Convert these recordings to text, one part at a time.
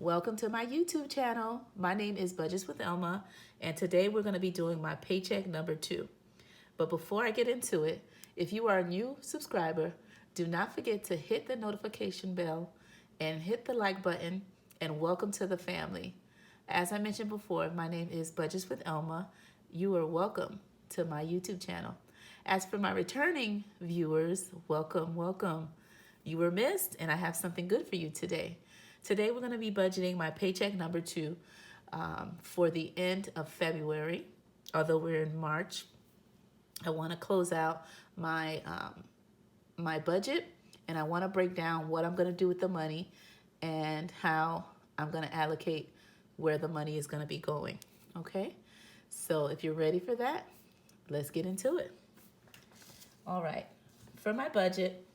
Welcome to my YouTube channel. My name is Budgets with Elma, and today we're going to be doing my paycheck number 2. But before I get into it, if you are a new subscriber, do not forget to hit the notification bell and hit the like button, and welcome to the family. As I mentioned before, my name is Budgets with Elma. You are welcome to my YouTube channel. As for my returning viewers, welcome, welcome. You were missed, and I have something good for you today. Today, we're going to be budgeting my paycheck number 2 for the end of February. Although we're in March, I want to close out my my budget, and I want to break down what I'm going to do with the money and how I'm going to allocate where the money is going to be going. Okay? So if you're ready for that, let's get into it. All right. For my budget,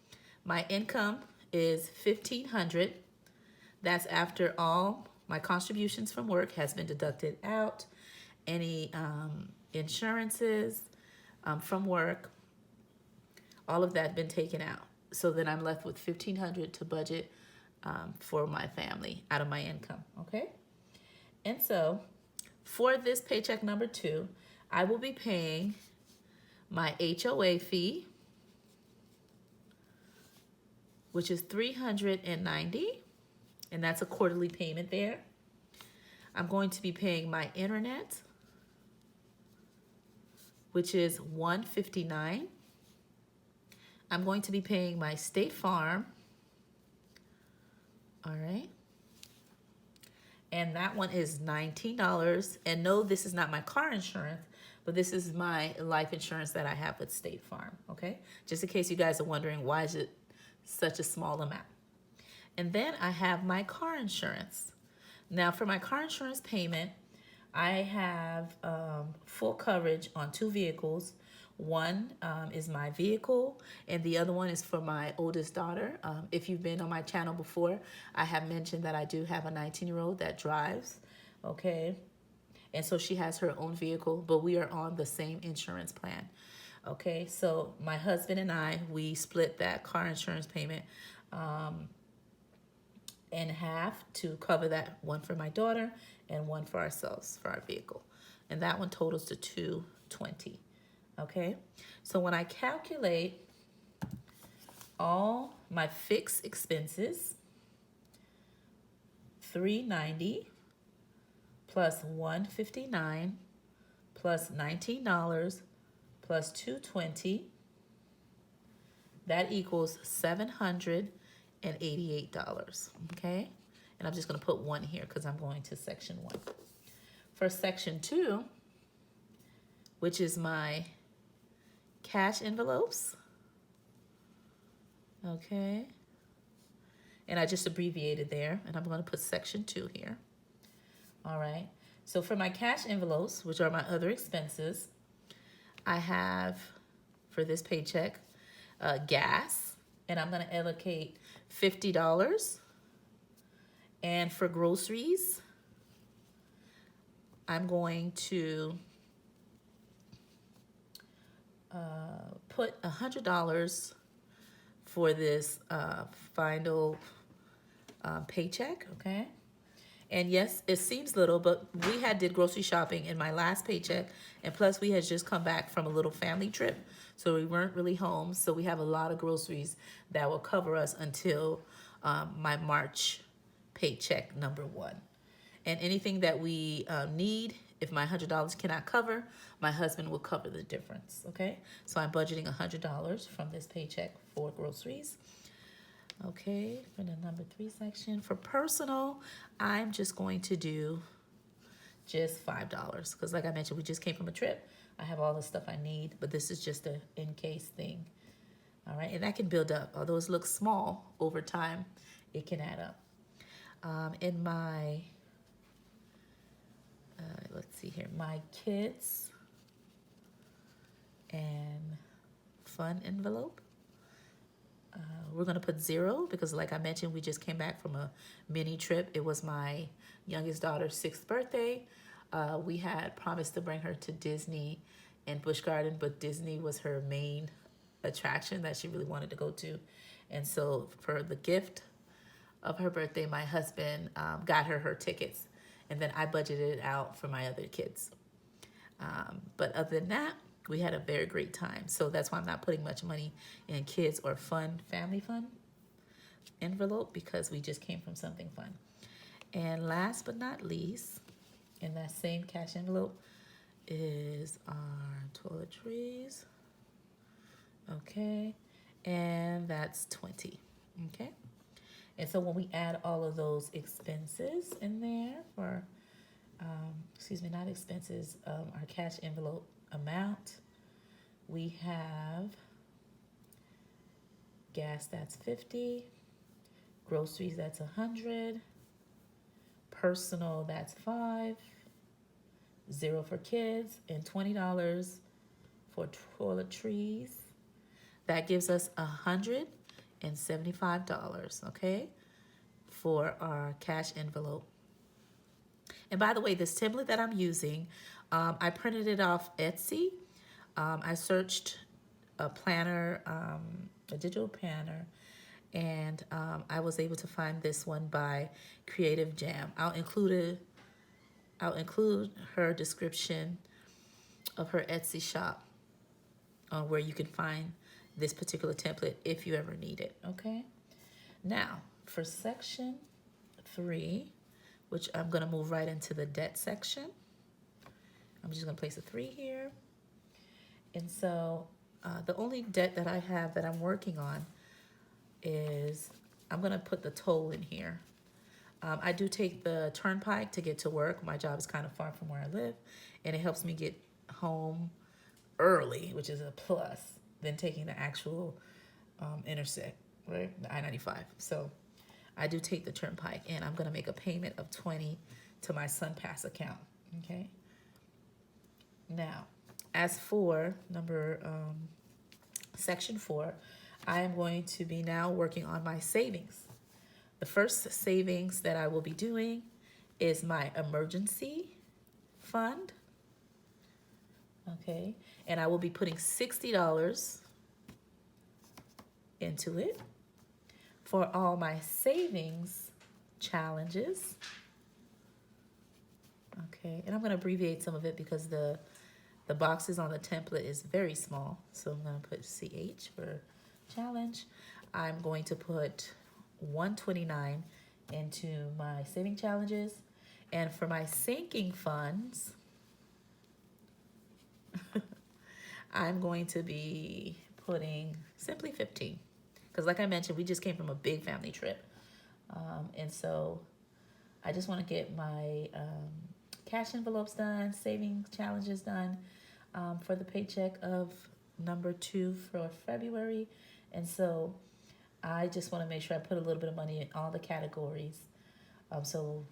my income is $1,500. That's after all my contributions from work has been deducted out, any insurances from work, all of that been taken out. So then I'm left with $1,500 to budget for my family out of my income, okay? And so for this paycheck number 2, I will be paying my HOA fee, which is $390. And that's a quarterly payment there. I'm going to be paying my internet, which is $159. I'm going to be paying my State Farm. All right. And that one is $19. And no, this is not my car insurance, but this is my life insurance that I have with State Farm. Okay. Just in case you guys are wondering, why is it such a small amount? And then I have my car insurance. Now for my car insurance payment, I have full coverage on 2 vehicles. One is my vehicle, and the other one is for my oldest daughter. If you've been on my channel before, I have mentioned that I do have a 19-year-old that drives, okay? And so she has her own vehicle, but we are on the same insurance plan, okay? So my husband and I, we split that car insurance payment in half to cover that, one for my daughter and one for ourselves for our vehicle, and that one totals to $220. Okay, so when I calculate all my fixed expenses, $390 plus $159 plus $19 plus $220, that equals $788. Okay, and I'm just going to put 1 here because I'm going to section 1. For section 2, which is my cash envelopes, okay, and I just abbreviated there, and I'm going to put section 2 here. All right, so for my cash envelopes, which are my other expenses, I have for this paycheck gas, and I'm going to allocate $50. And for groceries, I'm going to put $100 for this final paycheck, okay? And yes, it seems little, but we did grocery shopping in my last paycheck, and plus we had just come back from a little family trip, so we weren't really home, so we have a lot of groceries that will cover us until my March paycheck number 1. And anything that we need, if my $100 cannot cover, my husband will cover the difference, okay? So I'm budgeting $100 from this paycheck for groceries. Okay, for the number 3 section. For personal, I'm just going to do just $5 because like I mentioned, we just came from a trip. I have all the stuff I need, but this is just a in-case thing. All right, and that can build up. Although it looks small, over time, it can add up. In my, let's see here, my kids and fun envelope, we're going to put 0 because like I mentioned, we just came back from a mini trip. It was my youngest daughter's 6th birthday. We had promised to bring her to Disney and Busch Garden, but Disney was her main attraction that she really wanted to go to. And so for the gift of her birthday, my husband got her tickets, and then I budgeted it out for my other kids. But other than that, we had a very great time. So that's why I'm not putting much money in kids or family fun envelope, because we just came from something fun. And last but not least, in that same cash envelope is our toiletries. Okay, and that's 20. Okay, and so when we add all of those expenses in there for, excuse me, not expenses, our cash envelope amount, we have gas, that's 50, groceries, that's 100, personal, that's 5, 0 for kids, and $20 for toiletries. That gives us $175, okay, for our cash envelope. And by the way, this template that I'm using, I printed it off Etsy. I searched a planner, a digital planner, and I was able to find this one by Creative Jam. I'll include her description of her Etsy shop where you can find this particular template if you ever need it, okay? Now, for section 3, which I'm gonna move right into the debt section. I'm just gonna place a 3 here. And so the only debt that I have that I'm working on is, I'm gonna put the toll in here. I do take the turnpike to get to work. My job is kind of far from where I live, and it helps me get home early, which is a plus, than taking the actual intersect, right? The I-95. So I do take the turnpike, and I'm gonna make a payment of 20 to my SunPass account, okay? Now, as for section 4, I am going to be now working on my savings. The first savings that I will be doing is my emergency fund, okay? And I will be putting $60 into it. For all my savings challenges, okay? And I'm gonna abbreviate some of it because the boxes on the template is very small. So I'm gonna put CH for challenge. I'm going to put $129 into my saving challenges. And for my sinking funds, I'm going to be putting simply 15. Because like I mentioned, we just came from a big family trip. And so I just want to get my cash envelopes done, saving challenges done for the paycheck of number 2 for February. And so I just want to make sure I put a little bit of money in all the categories so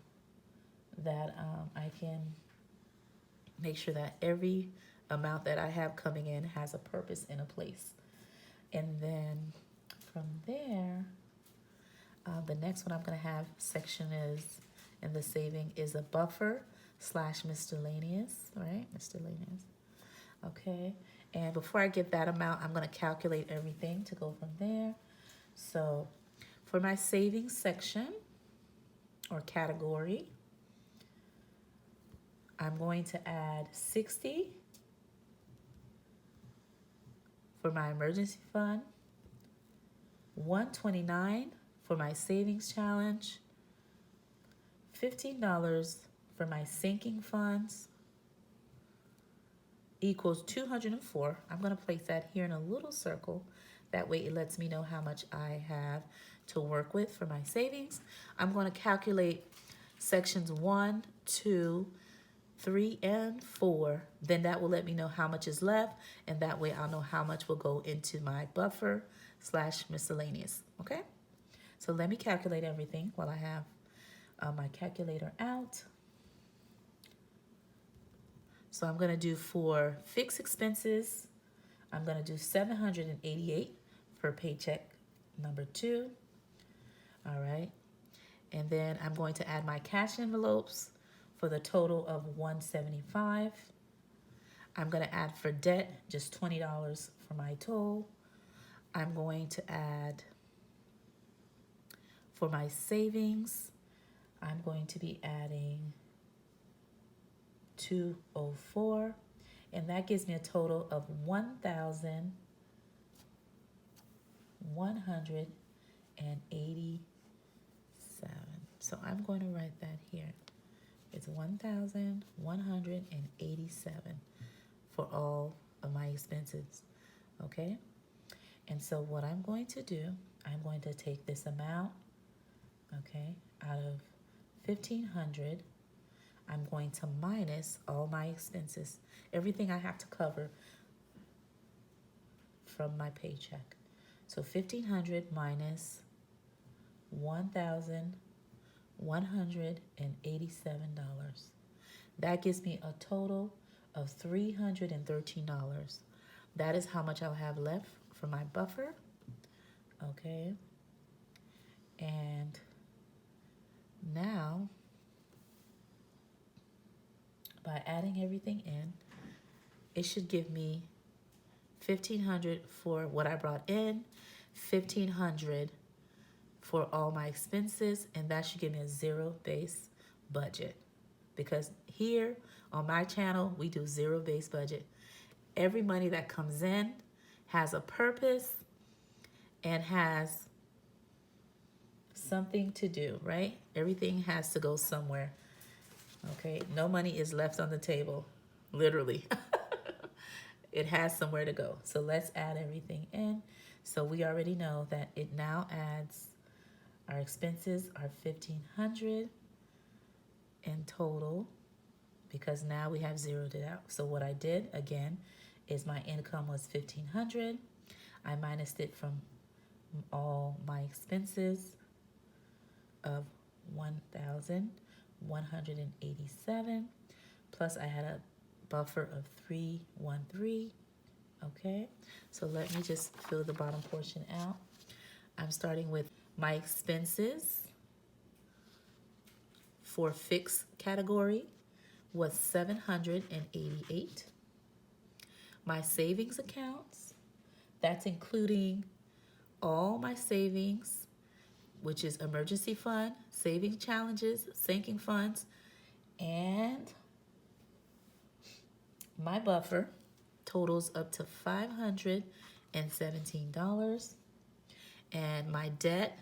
that I can make sure that every amount that I have coming in has a purpose and a place. And then from there, the next one I'm going to have section is, in the saving, is a buffer / miscellaneous, right? Miscellaneous. Okay. And before I get that amount, I'm going to calculate everything to go from there. So for my savings section or category, I'm going to add 60 for my emergency fund, 129 for my savings challenge, $15 for my sinking funds, equals 204. I'm going to place that here in a little circle. That way it lets me know how much I have to work with for my savings. I'm going to calculate sections 1, 2, 3, and 4. Then that will let me know how much is left, and that way I'll know how much will go into my buffer / miscellaneous. Okay? So let me calculate everything while I have my calculator out. So I'm going to do, for fixed expenses, I'm going to do $788 for paycheck number 2. All right. And then I'm going to add my cash envelopes for the total of $175. I'm going to add for debt just $20 for my toll. I'm going to add For my savings, I'm going to be adding 204, and that gives me a total of 1,187. So I'm going to write that here. It's 1,187 for all of my expenses, okay? And so what I'm going to do, I'm going to take this amount, okay, out of 1,500. I'm going to minus all my expenses, everything I have to cover from my paycheck. So 1,500 minus $1,187. That gives me a total of $313. That is how much I'll have left for my buffer. Okay. And now, by adding everything in, it should give me 1,500 for what I brought in, 1,500 for all my expenses, and that should give me a zero-based budget. Because here on my channel, we do zero-based budget. Every money that comes in has a purpose and has something to do, right? Everything has to go somewhere. Okay, no money is left on the table, literally. It has somewhere to go. So let's add everything in. So we already know that it now adds, our expenses are 1,500 in total, because now we have zeroed it out. So what I did again is my income was 1,500. I minused it from all my expenses of 1,187, plus I had a buffer of 313. Okay, so let me just fill the bottom portion out. I'm starting with my expenses for fixed category was 788. My savings accounts, that's including all my savings, which is emergency fund, saving challenges, sinking funds, and my buffer totals up to $517. And my debt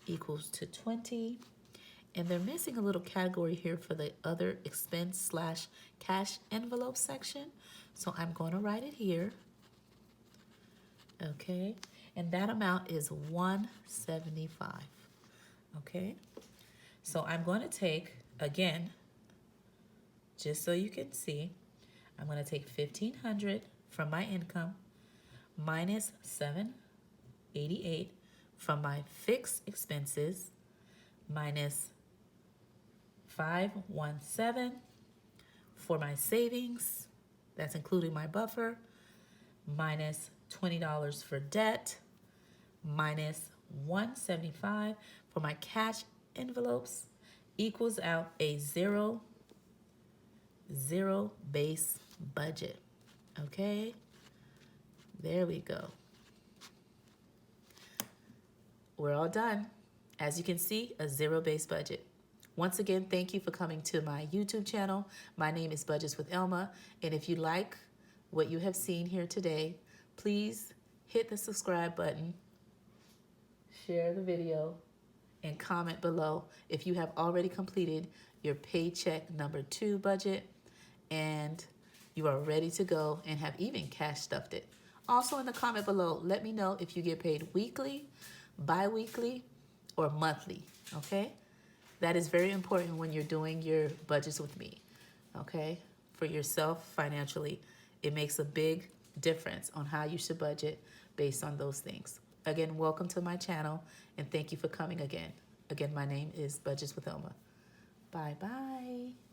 equals to 20. And they're missing a little category here for the other expense / cash envelope section. So I'm going to write it here. Okay. And that amount is 175. Okay. So I'm going to take, again, just so you can see, I'm going to take 1,500 from my income minus 788 from my fixed expenses minus 517 for my savings, that's including my buffer, minus $20 for debt, minus 175 for my cash envelopes, equals out a zero base budget. Okay, there we go. We're all done. As you can see, a zero-based budget. Once again, thank you for coming to my YouTube channel. My name is Budgets with Elma, and if you like what you have seen here today, please hit the subscribe button, share the video, and comment below if you have already completed your paycheck number 2 budget and you are ready to go and have even cash stuffed it. Also in the comment below, let me know if you get paid weekly, bi-weekly, or monthly, okay? That is very important when you're doing your budgets with me, okay? For yourself financially, it makes a big difference on how you should budget based on those things. Again, welcome to my channel, and thank you for coming again. Again, my name is Budgets with Elma. Bye-bye.